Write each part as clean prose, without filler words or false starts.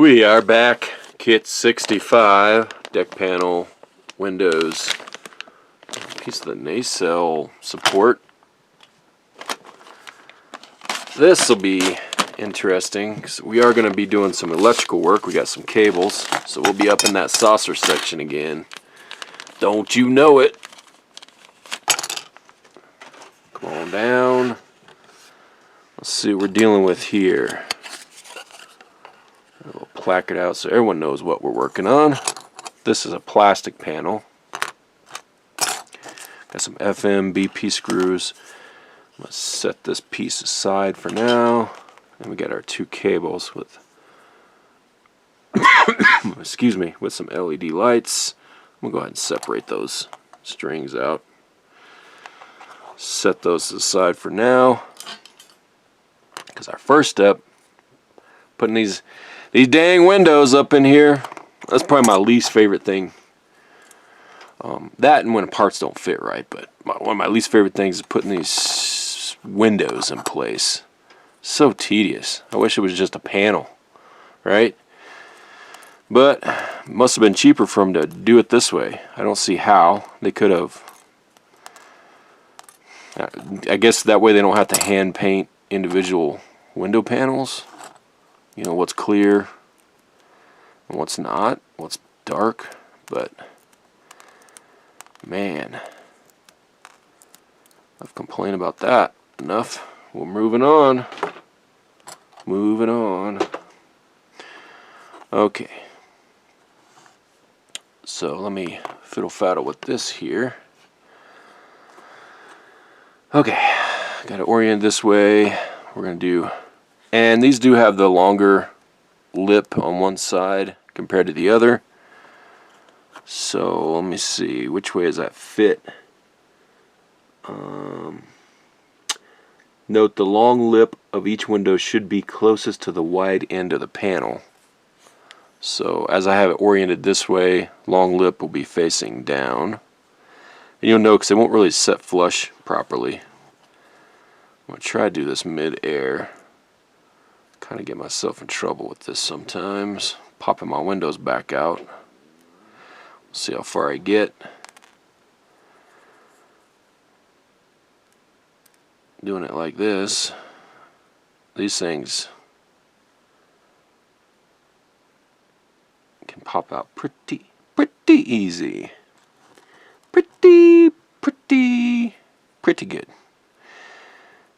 We are back. Kit 65, deck panel, windows, piece of the nacelle support. This will be interesting because we are going to be doing some electrical work. We got some cables, so we'll be up in that saucer section again. Don't you know it? Come on down. Let's see what we're dealing with here. We'll placard out so everyone knows what we're working on. This is a plastic panel. Got some FM, BP screws. I'm going to set this piece aside for now. And we got our two cables with, excuse me, with some LED lights. I'm going to go ahead and separate those strings out. Set those aside for now. Because our first step, putting these dang windows up in here, that's probably my least favorite thing. That and when parts don't fit right, but one of my least favorite things is putting these windows in place. So tedious. I wish it was just a panel, right? But it must have been cheaper for them to do it this way. I don't see how they could have. I guess that way they don't have to hand paint individual window panels. You know, what's clear and what's not, what's dark. But man, I've complained about that enough. We're moving on. Moving on. Okay. So let me fiddle-faddle with this here. Okay. Got it oriented this way. We're going to do... And these do have the longer lip on one side compared to the other. So let me see. Which way does that fit? Note the long lip of each window should be closest to the wide end of the panel. So as I have it oriented this way, long lip will be facing down. And you'll know because it won't really set flush properly. I'm going to try to do this mid-air. Kind of get myself in trouble with this sometimes. Popping my windows back out. See how far I get. Doing it like this, these things can pop out pretty easy. Pretty good.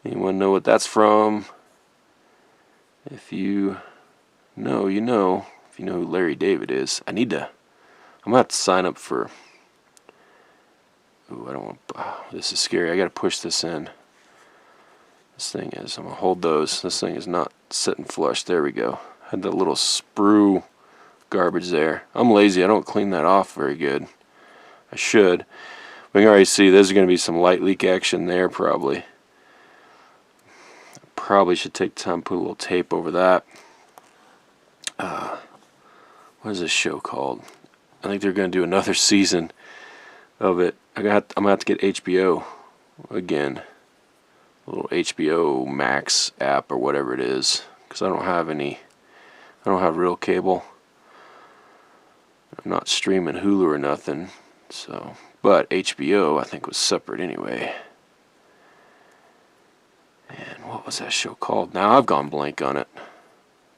Anyone know what that's from? If you know, you know. If you know who Larry David is, I'm gonna have to sign up for. Ooh, I don't want. Oh, this is scary. I gotta push this in. This thing is, I'm going to hold those. This thing is not sitting flush. There we go. Had the little sprue garbage there. I'm lazy. I don't clean that off very good. I should. We can already see there's going to be some light leak action there probably. Probably should take time to put a little tape over that. What is this show called? I think they're going to do another season of it. I'm going to have to get HBO again. A little HBO Max app or whatever it is, because I don't have real cable. I'm not streaming Hulu or nothing, so. But HBO I think was separate anyway. And what was that show called? Now I've gone blank on it.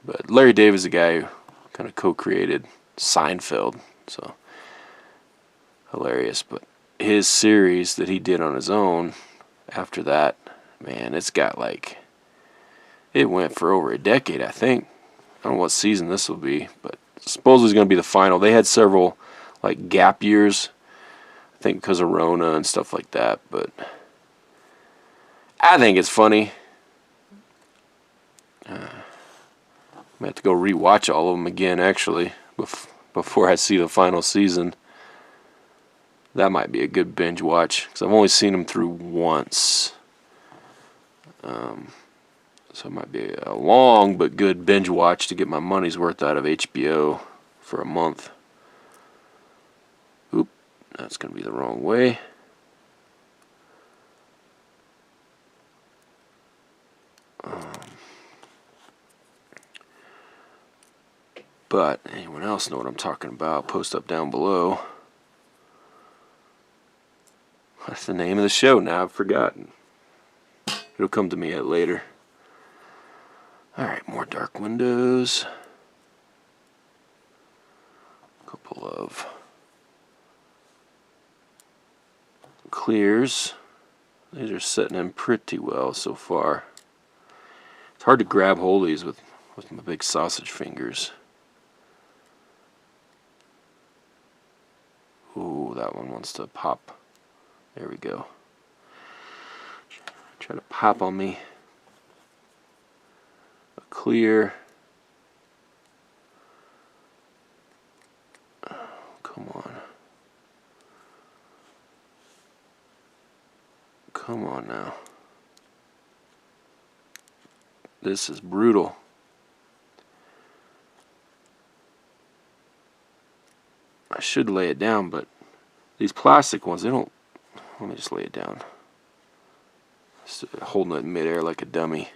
But Larry David is the guy who kind of co-created Seinfeld, so hilarious. But his series that he did on his own after that. Man, it's got like, it went for over a decade, I think. I don't know what season this will be, but supposedly it's going to be the final. They had several like gap years, I think because of Rona and stuff like that, but I think it's funny. I'm going to have to go rewatch all of them again, actually, before I see the final season. That might be a good binge watch, because I've only seen them through once. So it might be a long but good binge watch to get my money's worth out of HBO for a month. Oop, that's going to be the wrong way. But anyone else know what I'm talking about? Post up down below. That's the name of the show. Now I've forgotten. It'll come to me later. Alright, more dark windows. A couple of clears. These are setting in pretty well so far. It's hard to grab hold of these with my big sausage fingers. Ooh, that one wants to pop. There we go. Try to pop on me. A clear. Oh, come on. Come on now. This is brutal. I should lay it down, but these plastic ones, they don't. Let me just lay it down. Just holding it in midair like a dummy.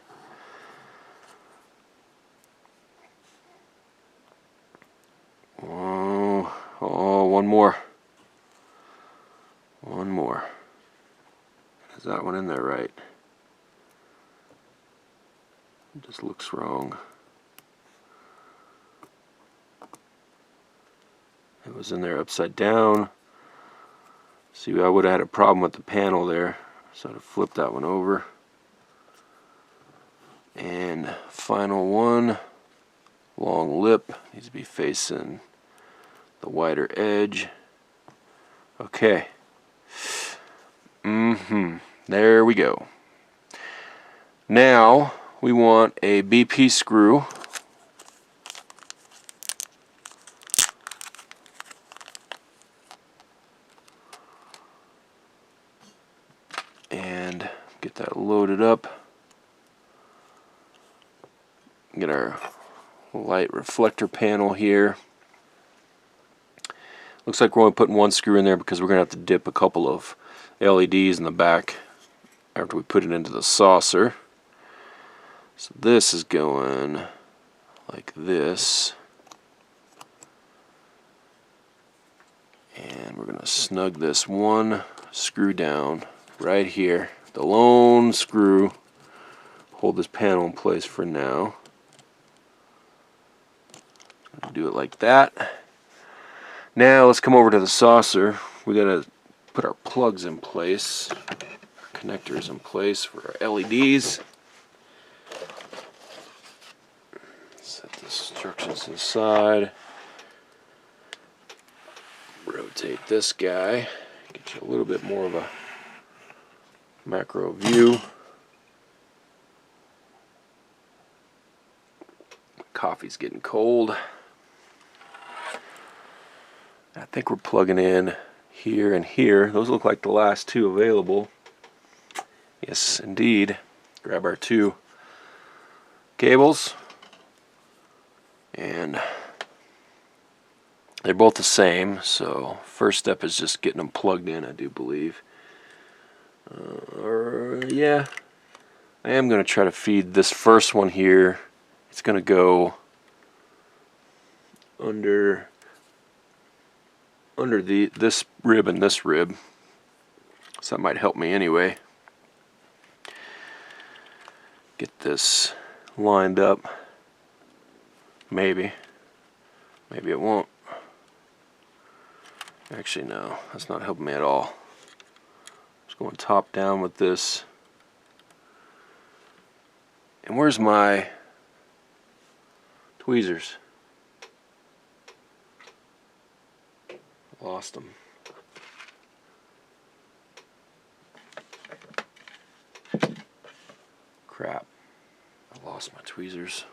Oh, one more. One more. Is that one in there right? It just looks wrong. It was in there upside down. See, I would have had a problem with the panel there, so I'd flip that one over. And final one, long lip, needs to be facing the wider edge. Okay. There we go. Now we want a BP screw. And get that loaded up. Get our light reflector panel here. Looks like we're only putting one screw in there because we're going to have to dip a couple of LEDs in the back after we put it into the saucer. So this is going like this. And we're going to snug this one screw down right here. The lone screw. Hold this panel in place for now. Do it like that. Now let's come over to the saucer. We got to put our plugs in place, our connectors in place for our LEDs. Set the instructions to the side. Rotate this guy. Get you a little bit more of a macro view. Coffee's getting cold. I think we're plugging in here and here. Those look like the last two available. Yes, indeed. Grab our two cables. And they're both the same, so first step is just getting them plugged in, I do believe. Yeah, I am going to try to feed this first one here. It's going to go under this rib and this rib, so that might help me anyway. Get this lined up. Maybe it won't. Actually, no, that's not helping me at all. Just going top down with this. And where's my tweezers? Lost them. Crap. I lost my tweezers.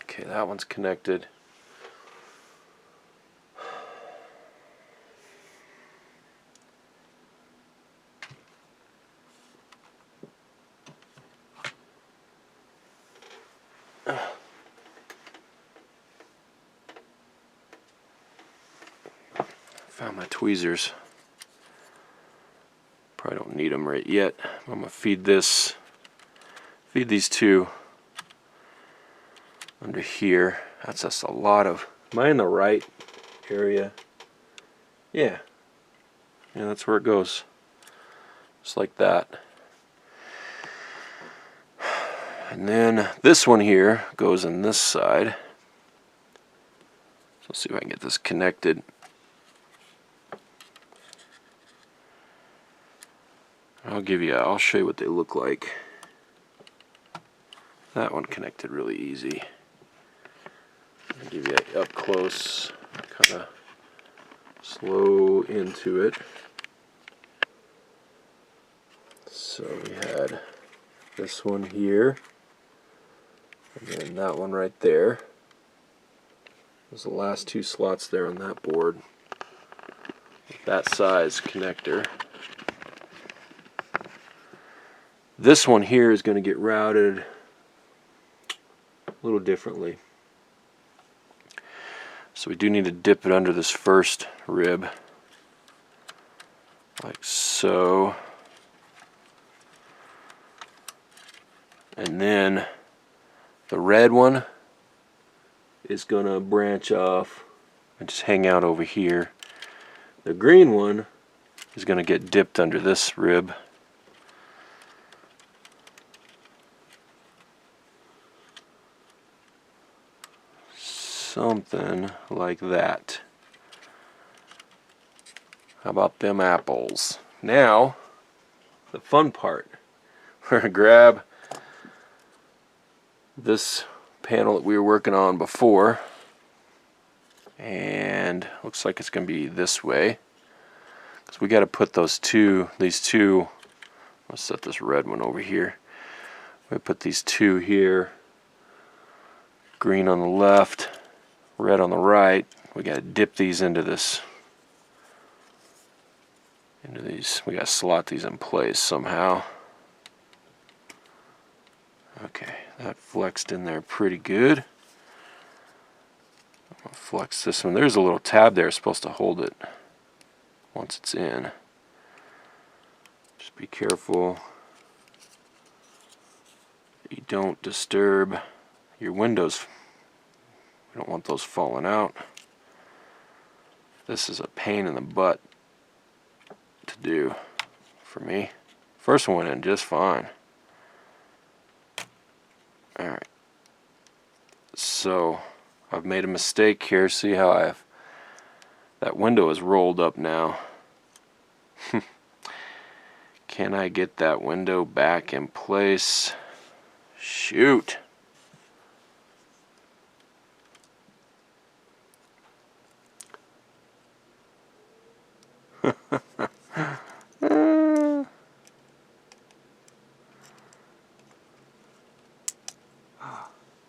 Okay, that one's connected. Found my tweezers. Probably don't need them right yet. I'm gonna feed these two under here. That's just a lot of. Am I in the right area? Yeah. Yeah, that's where it goes. Just like that. And then this one here goes in this side. So let's see if I can get this connected. I'll show you what they look like. That one connected really easy. I'll give you an up close, kind of slow into it. So we had this one here, and then that one right there. There's the last two slots there on that board. With that size connector. This one here is going to get routed a little differently. So we do need to dip it under this first rib, like so. And then the red one is going to branch off and just hang out over here. The green one is going to get dipped under this rib. Something like that. How about them apples? Now, the fun part. We're going to grab this panel that we were working on before, and looks like it's going to be this way. Because we got to put these two, let's set this red one over here. We put these two here, green on the left, red on the right. We got to dip these into these. We got to slot these in place somehow. Okay, that flexed in there pretty good. I'm gonna flex this one. There's a little tab there supposed to hold it once it's in. Just be careful that you don't disturb your windows. We don't want those falling out. This is a pain in the butt to do for me. First one went in just fine. Alright. So I've made a mistake here. See how that window is rolled up now. Can I get that window back in place? Shoot.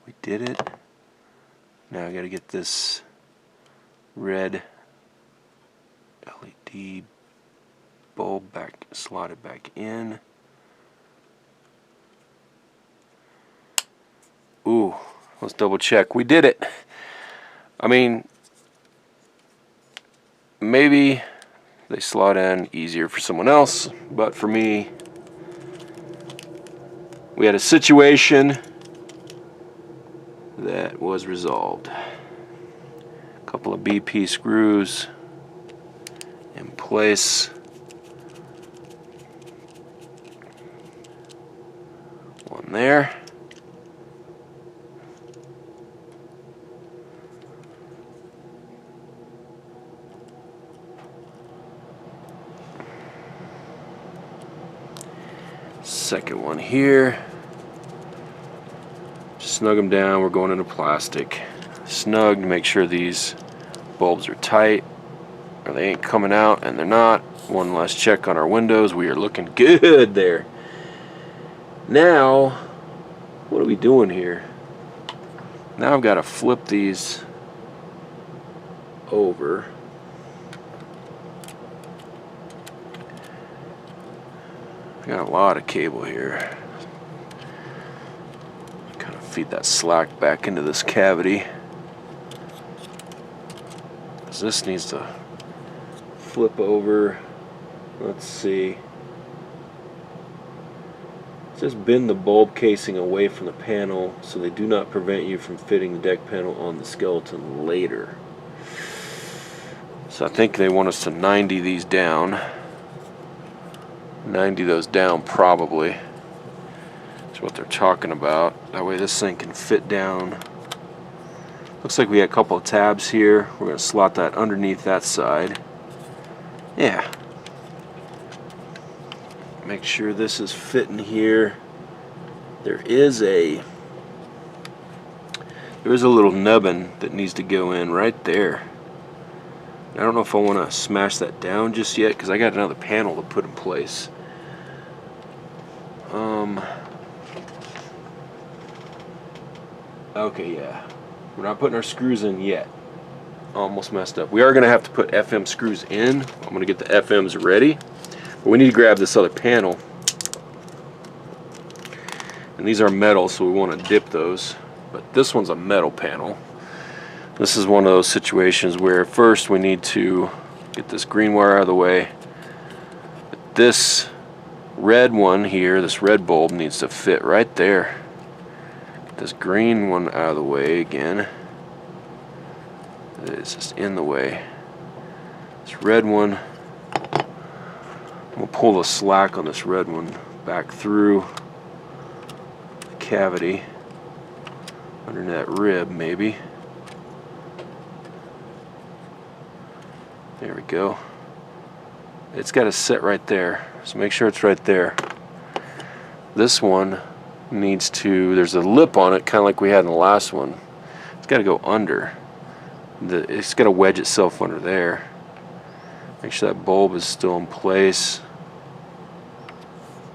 We did it. Now I gotta get this red LED bulb slotted back in. Ooh, let's double check. We did it. I mean, maybe they slot in easier for someone else, but for me, we had a situation that was resolved. A couple of BP screws in place. One there. Second one here. Snug them down. We're going into plastic. Snug to make sure these bulbs are tight or they ain't coming out, and they're not. One last check on our windows. We are looking good there. Now, what are we doing here? Now I've got to flip these over. I got a lot of cable here. Kind of feed that slack back into this cavity. This needs to flip over. Let's see. It says bend the bulb casing away from the panel so they do not prevent you from fitting the deck panel on the skeleton later. So I think they want us to 90 these down. 90 those down probably. That's what they're talking about. That way this thing can fit down. Looks like we got a couple of tabs here. We're going to slot that underneath that side. Yeah. Make sure this is fitting here. There is a little nubbin that needs to go in right there. I don't know if I want to smash that down just yet because I got another panel to put in place. Okay, yeah. We're not putting our screws in yet. Almost messed up. We are going to have to put FM screws in. I'm going to get the FMs ready. But we need to grab this other panel. And these are metal, so we want to dip those. But this one's a metal panel. This is one of those situations where first we need to get this green wire out of the way. This red one here, this red bulb, needs to fit right there. Get this green one out of the way again. It's just in the way. This red one, we'll pull the slack on this red one back through the cavity under that rib maybe. There we go. It's got to sit right there, so make sure it's right there. This one needs to, there's a lip on it kind of like we had in the last one. It's got to go under. It's got to wedge itself under there. Make sure that bulb is still in place,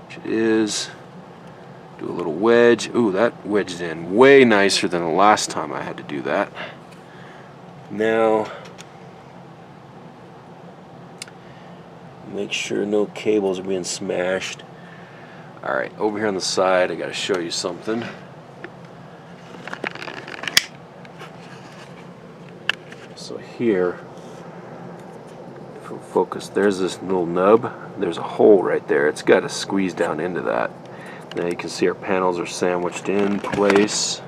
which it is. Do a little wedge. Ooh, that wedged in way nicer than the last time I had to do that. Now, make sure no cables are being smashed. Alright, over here on the side I got to show you something. So here, if we focus, there's this little nub. There's a hole right there. It's got to squeeze down into that. Now you can see our panels are sandwiched in place.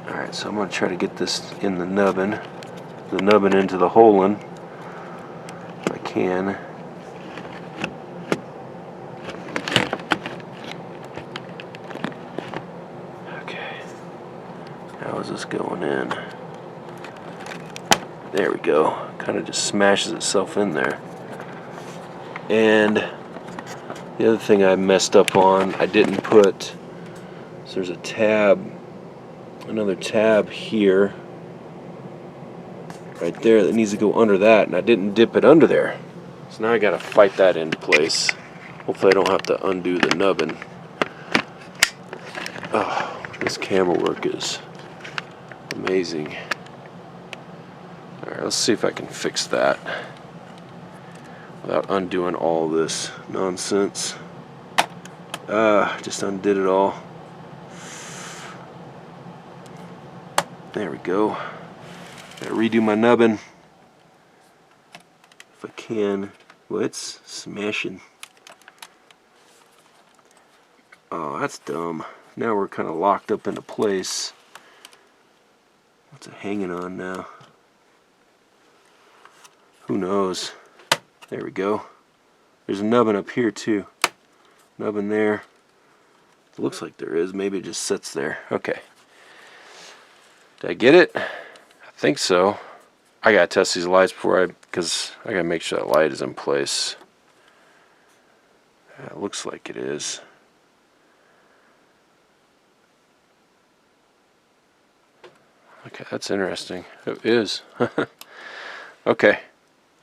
Alright, so I'm going to try to get this in the nubbin into the hole in. If I can. Okay. How is this going in? There we go. Kind of just smashes itself in there. And the other thing I messed up on, I didn't put, so there's a tab, another tab here, right there, that needs to go under that, and I didn't dip it under there. So now I got to fight that into place. Hopefully I don't have to undo the nubbin. Oh, this camera work is amazing. Alright, let's see if I can fix that without undoing all this nonsense. Just undid it all. There we go. Gotta redo my nubbin. If I can. Well, it's smashing. Oh, that's dumb. Now we're kind of locked up into place. What's it hanging on now? Who knows? There we go. There's a nubbin up here too. Nubbin there. It looks like there is. Maybe it just sits there. Okay. Did I get it? I think so. I gotta test these lights because I gotta make sure that light is in place. It looks like it is. Okay, that's interesting. It is. Okay.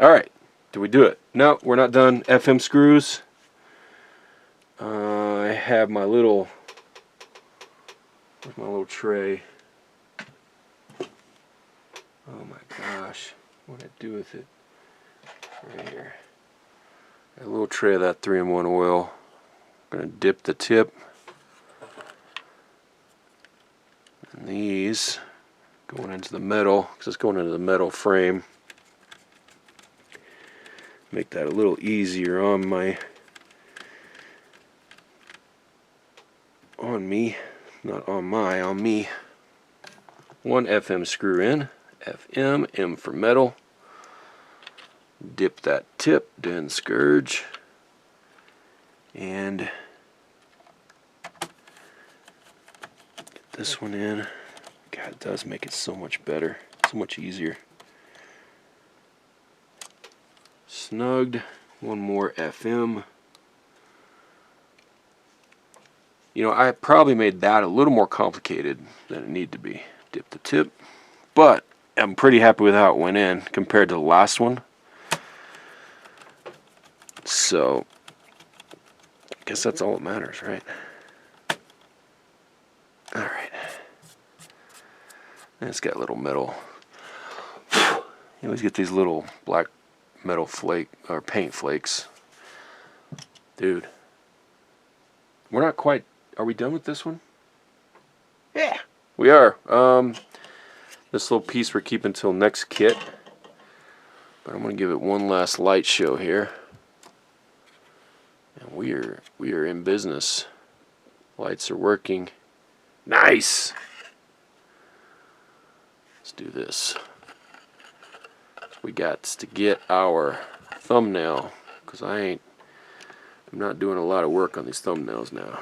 Alright. Did we do it? No, we're not done. FM screws. I have my little, where's my little tray? Oh my gosh. What did I do with it? Right here. A little tray of that 3-in-1 oil. I'm going to dip the tip. And these going into the metal, because it's going into the metal frame. Make that a little easier on my on me, not on on me. 1 FM screw in, FM, M for metal. Dip that tip, then scourge, and get this one in. God, it does make it so much better, so much easier. Snugged. 1 more FM. You know, I probably made that a little more complicated than it needed to be. Dip the tip, but I'm pretty happy with how it went in compared to the last one. So, I guess that's all that matters, right? Alright. And it's got little metal. You always get these little black metal flake or paint flakes. Dude. We're not quite. Are we done with this one? Yeah, we are. This little piece we're keeping until next kit. But I'm going to give it one last light show here. And we are in business. Lights are working. Nice. Let's do this. We got to get our thumbnail, because I'm not doing a lot of work on these thumbnails now.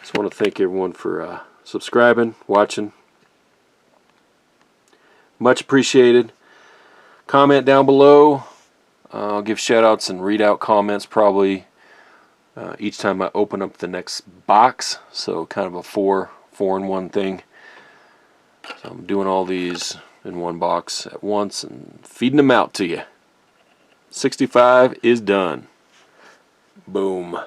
Just want to thank everyone for subscribing, watching. Much appreciated. Comment down below. I'll give shout outs and read out comments probably each time I open up the next box. So kind of a four in one thing. So I'm doing all these in one box at once and feeding them out to you. 65 is done. Boom.